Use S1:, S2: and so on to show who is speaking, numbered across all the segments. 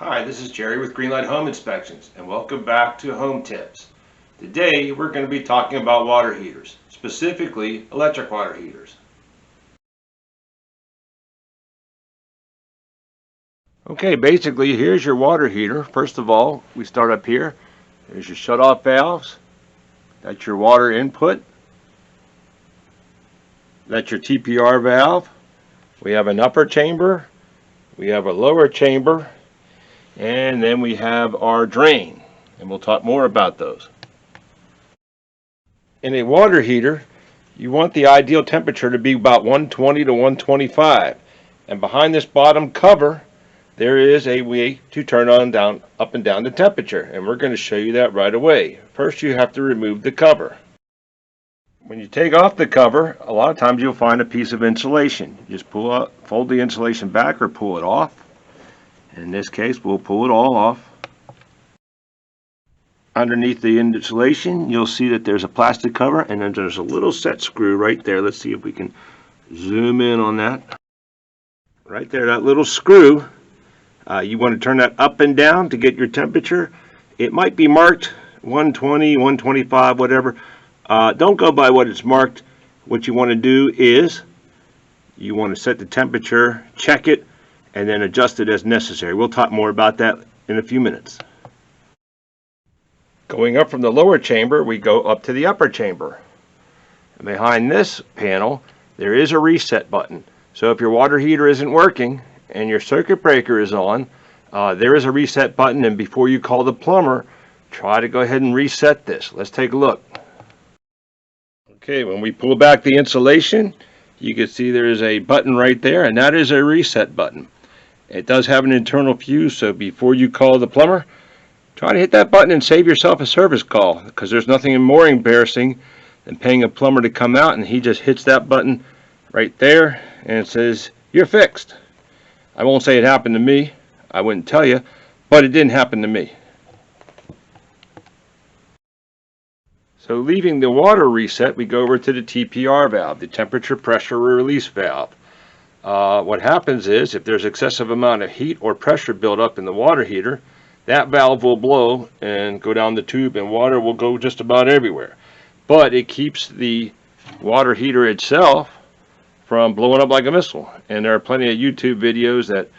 S1: Hi, this is Jerry with Greenlight Home Inspections, and welcome back to Home Tips. Today we're going to be talking about water heaters, specifically electric water heaters. Okay, basically here's your water heater. First of all, we start up here. There's your shut-off valves. That's your water input. That's your TPR valve. We have an upper chamber. We have a lower chamber. And then we have our drain, and we'll talk more about those. In a water heater, you want the ideal temperature to be about 120 to 125. And behind this bottom cover, there is a way to turn on, down, up and down the temperature. And we're going to show you that right away. First, you have to remove the cover. When you take off the cover, a lot of times you'll find a piece of insulation. You just fold the insulation back or pull it off. In this case, we'll pull it all off. Underneath the insulation, you'll see that there's a plastic cover, and then there's a little set screw right there. Let's see if we can zoom in on that. Right there, that little screw, you want to turn that up and down to get your temperature. It might be marked 120, 125, whatever. Don't go by what it's marked. What you want to do is you want to set the temperature, check it, and then adjust it as necessary. We'll talk more about that in a few minutes. Going up from the lower chamber, we go up to the upper chamber. And behind this panel, there is a reset button. So if your water heater isn't working and your circuit breaker is on, there is a reset button, and before you call the plumber, try to go ahead and reset this. Let's take a look. Okay, when we pull back the insulation, you can see there is a button right there, and that is a reset button. It does have an internal fuse, so before you call the plumber, try to hit that button and save yourself a service call, because there's nothing more embarrassing than paying a plumber to come out and he just hits that button right there and it says, "You're fixed." I won't say it happened to me. I wouldn't tell you, but it didn't happen to me. So leaving the water reset, we go over to the TPR valve, the temperature pressure release valve. What happens is, if there's excessive amount of heat or pressure built up in the water heater, that valve will blow and go down the tube, and water will go just about everywhere. But it keeps the water heater itself from blowing up like a missile. And there are plenty of YouTube videos that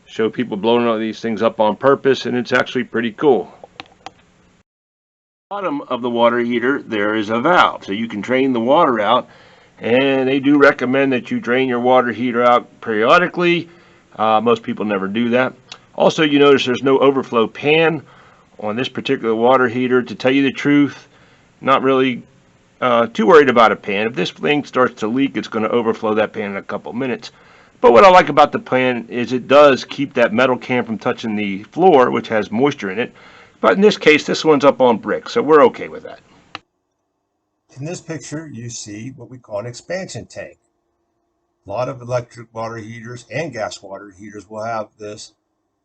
S1: show people blowing all these things up on purpose, and it's actually pretty cool. Bottom of the water heater, there is a valve, so you can drain the water out. And they do recommend that you drain your water heater out periodically. Most people never do that. Also, you notice there's no overflow pan on this particular water heater. To tell you the truth, not really too worried about a pan. If this thing starts to leak, it's going to overflow that pan in a couple minutes. But what I like about the pan is it does keep that metal can from touching the floor, which has moisture in it. But in this case, this one's up on brick, so we're okay with that.
S2: In this picture, you see what we call an expansion tank. A lot of electric water heaters and gas water heaters will have this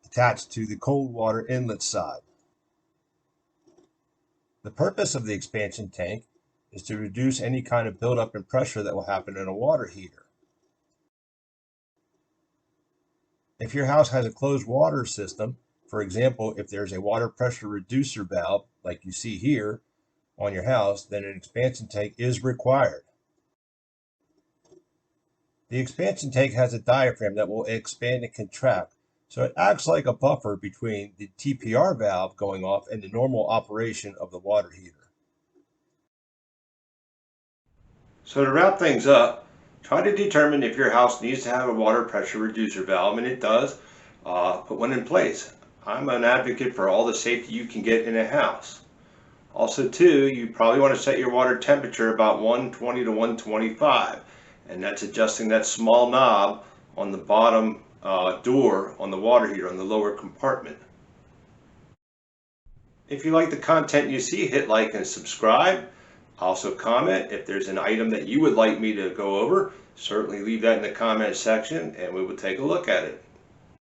S2: attached to the cold water inlet side. The purpose of the expansion tank is to reduce any kind of buildup in pressure that will happen in a water heater. If your house has a closed water system, for example, if there's a water pressure reducer valve, like you see here, on your house, then an expansion tank is required. The expansion tank has a diaphragm that will expand and contract, so it acts like a buffer between the TPR valve going off and the normal operation of the water heater.
S1: So to wrap things up, try to determine if your house needs to have a water pressure reducer valve, and it does. Put one in place. I'm an advocate for all the safety you can get in a house. Also, too, you probably want to set your water temperature about 120 to 125, and that's adjusting that small knob on the bottom door on the water heater on the lower compartment. If you like the content you see, hit like and subscribe. Also comment if there's an item that you would like me to go over. Certainly leave that in the comment section and we will take a look at it.